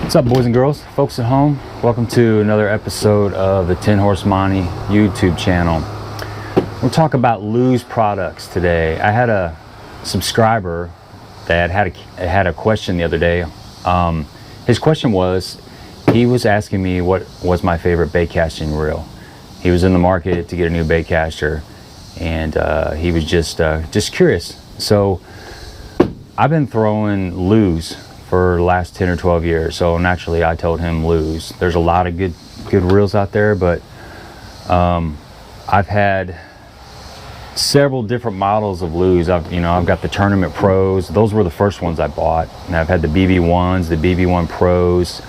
What's up, boys and girls, folks at home? Welcome to another episode of the 10 Horse Monty YouTube channel. We'll talk about Lews products today. I had a subscriber that had a question the other day. His question was, he was asking me what was my favorite bait casting reel. He was in the market to get a new bait caster, and he was just curious. So I've been throwing Lews for the last 10 or 12 years, so naturally I told him Lews. There's a lot of good reels out there, but I've had several different models of Lews. I've got the Tournament Pros. Those were the first ones I bought, and I've had the BB1s, the BB1 Pros,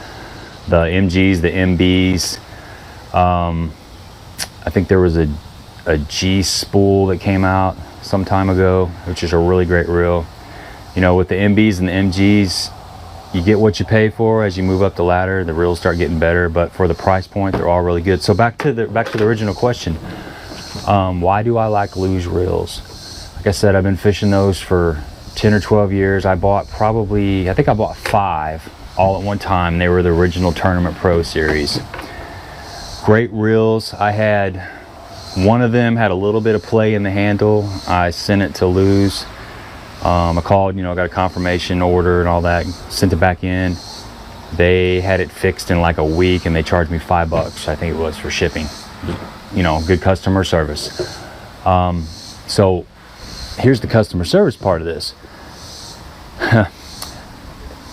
the MGs, the MBs. I think there was a G spool that came out some time ago, which is a really great reel. You know, with the MBs and the MGs, you get what you pay for. As you move up the ladder, the reels start getting better, but for the price point, they're all really good. So back to the original question, why do I like Lews reels? Like I said, I've been fishing those for 10 or 12 years. I bought I think I bought 5 all at one time. They were the original Tournament Pro series. Great reels. I had one of them had a little bit of play in the handle. I sent it to Lews. I called, got a confirmation order and all that, sent it back in. They had it fixed in like a week, and they charged me $5, I think it was, for shipping. Good customer service. So here's the customer service part of this.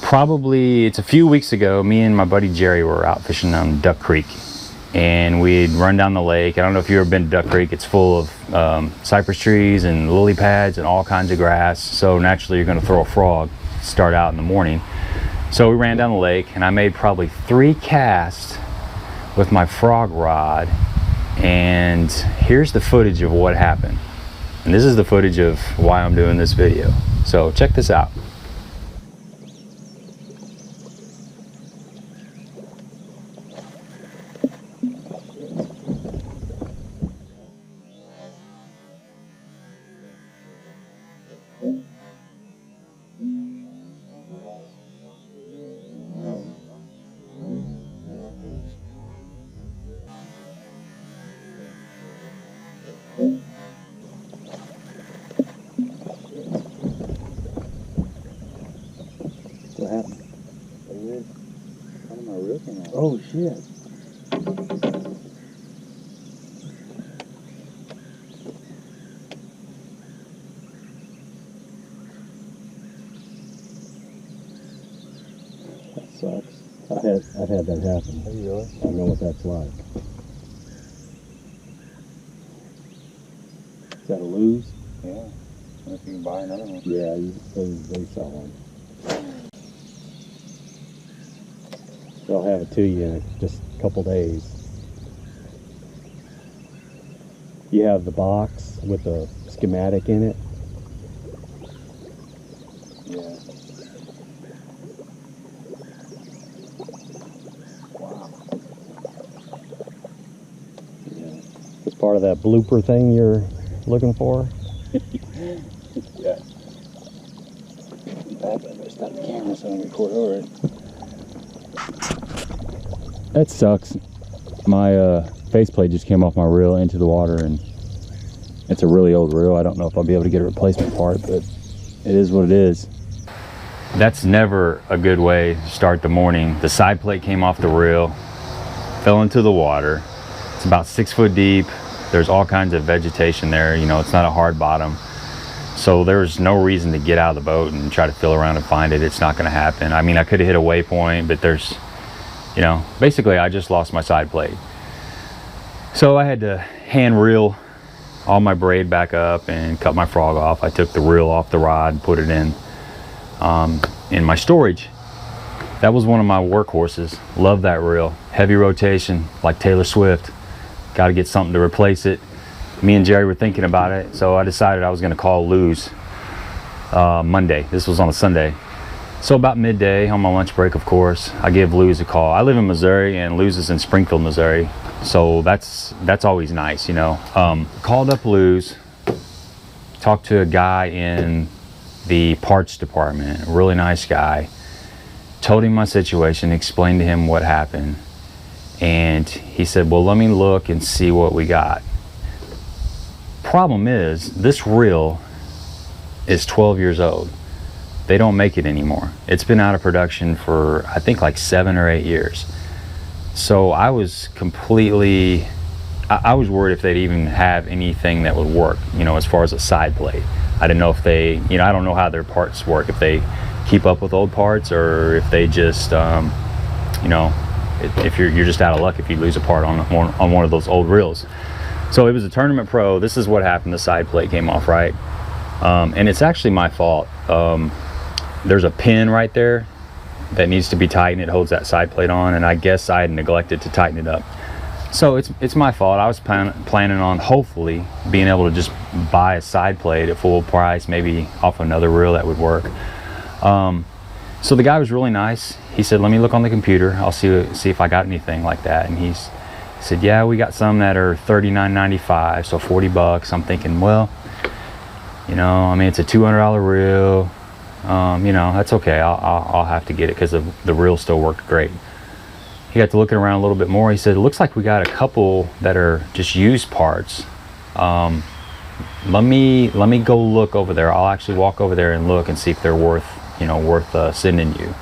Probably, it's a few weeks ago, me and my buddy Jerry were out fishing on Duck Creek, and we'd run down the lake. I don't know if you've ever been to Duck Creek. It's full of cypress trees and lily pads and all kinds of grass. So naturally, you're going to throw a frog, start out in the morning. So we ran down the lake, and I made probably 3 casts with my frog rod. And here's the footage of what happened. And this is the footage of why I'm doing this video. So check this out. What happened? How did my reel come out? Oh shit. That sucks. I've had that happen. Have you really? I know what that's like. Is that a Lews? Yeah. I wonder if you can buy another one. Yeah, they sell one. They'll have it to you in just a couple days. You have the box with the schematic in it. Yeah. Wow. Yeah. It's part of that blooper thing you're looking for. Yeah. In fact, I'm gonna stop the camera so I can record over it. That sucks. My faceplate just came off my reel into the water, and it's a really old reel. I don't know if I'll be able to get a replacement part, but it is what it is. That's never a good way to start the morning. The side plate came off the reel, fell into the water. It's about 6 foot deep. There's all kinds of vegetation there. It's not a hard bottom. So there's no reason to get out of the boat and try to feel around and find it. It's not going to happen. I mean, I could have hit a waypoint, but there's, basically I just lost my side plate. So I had to hand reel all my braid back up and cut my frog off. I took the reel off the rod and put it in my storage. That was one of my workhorses. Love that reel. Heavy rotation, like Taylor Swift. Got to get something to replace it. Me and Jerry were thinking about it, so I decided I was going to call Lews Monday. This was on a Sunday. So about midday, on my lunch break, of course, I give Lews a call. I live in Missouri, and Lews is in Springfield, Missouri. So that's always nice, Called up Lews, talked to a guy in the parts department, a really nice guy. Told him my situation, explained to him what happened, and he said, well, let me look and see what we got. Problem is, this reel is 12 years old. They don't make it anymore. It's been out of production for, I think, like 7 or 8 years. So I was completely, I was worried if they'd even have anything that would work, you know, as far as a side plate. I didn't know if they, you know, I don't know how their parts work, if they keep up with old parts, or if they just, you know, if you're just out of luck if you lose a part on one of those old reels. So it was a Tournament Pro. This is what happened. The side plate came off, right? And it's actually my fault. There's a pin right there that needs to be tightened. It holds that side plate on, and I guess I had neglected to tighten it up. So it's my fault. I was planning on hopefully being able to just buy a side plate at full price, maybe off another reel that would work. So the guy was really nice. He said, let me look on the computer. I'll see if I got anything like that. And he said, yeah, we got some that are $39.95, so 40 bucks. I'm thinking, well, you know, I mean, it's a $200 reel. You know, that's okay. I'll have to get it because the reel still worked great. He got to looking around a little bit more. He said, it looks like we got a couple that are just used parts. Let me go look over there. I'll actually walk over there and look and see if they're worth sending you.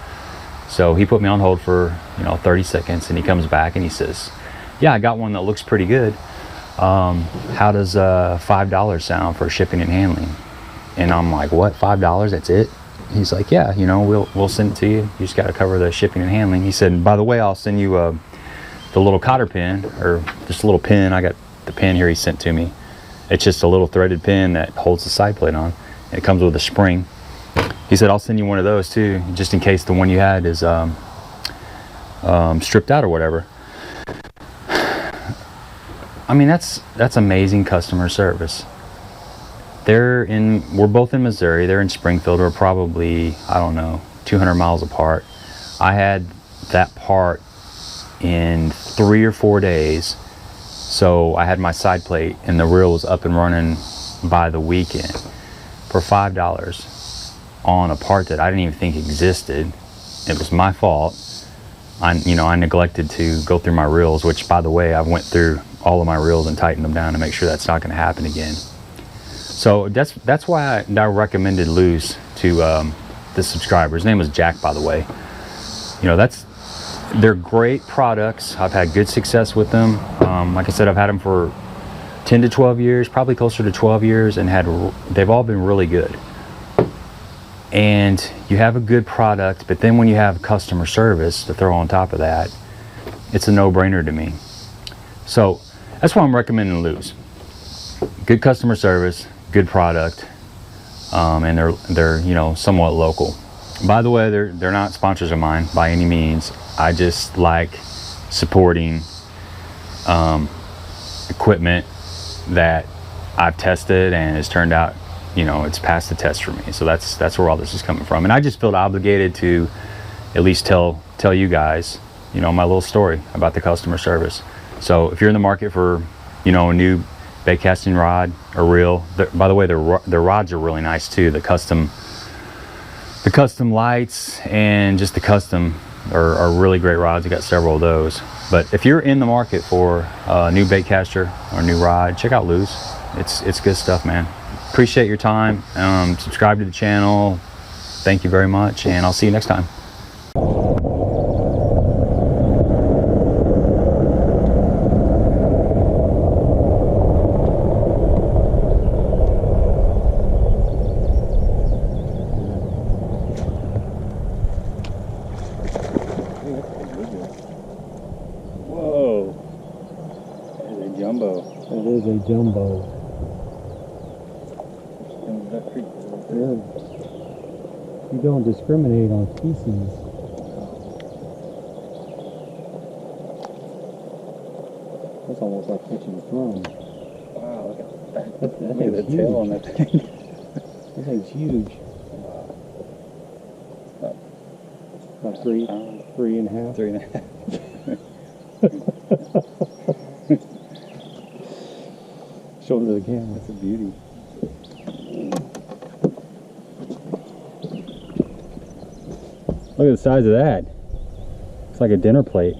So he put me on hold for, you know, 30 seconds, and he comes back and he says, yeah, I got one that looks pretty good. How does $5 sound for shipping and handling? And I'm like, what, $5? That's it? He's like, yeah, you know, we'll send it to you. You just got to cover the shipping and handling. He said, by the way, I'll send you the little cotter pin, or just a little pin. I got the pin here he sent to me. It's just a little threaded pin that holds the side plate on. It comes with a spring. He said, I'll send you one of those too, just in case the one you had is stripped out or whatever. I mean, that's amazing customer service. We're both in Missouri. They're in Springfield. We're probably, I don't know, 200 miles apart. I had that part in 3 or 4 days. So I had my side plate and the reel was up and running by the weekend for $5 on a part that I didn't even think existed. It was my fault. I neglected to go through my reels, which, by the way, I went through all of my reels and tightened them down to make sure that's not going to happen again. So that's why I recommended Lews to the subscriber. His name was Jack, by the way. You know, they're great products. I've had good success with them. Like I said, I've had them for 10 to 12 years, probably closer to 12 years, and they've all been really good. And you have a good product, but then when you have customer service to throw on top of that, it's a no-brainer to me. So that's why I'm recommending Lews. Good customer service, good product, and they're you know, somewhat local. By the way, they're not sponsors of mine by any means. I just like supporting equipment that I've tested and has turned out, you know, it's passed the test for me. So that's where all this is coming from. And I just felt obligated to at least tell you guys, you know, my little story about the customer service. So if you're in the market for, you know, a new bait casting rod or reel, by the way, their rods are really nice too. The custom lights and just the custom are really great rods. I got several of those. But if you're in the market for a new bait caster or a new rod, check out Lews. It's good stuff, man. Appreciate your time. Subscribe to the channel. Thank you very much, and I'll see you next time. Whoa, that is a jumbo. That is a jumbo. Yeah. You don't discriminate on species. That's almost like catching a thrum. Wow, look at that. Look at the tail on that thing. That thing's huge. About 3.5. 3.5. Show it to the camera. That's a beauty. Look at the size of that. It's like a dinner plate.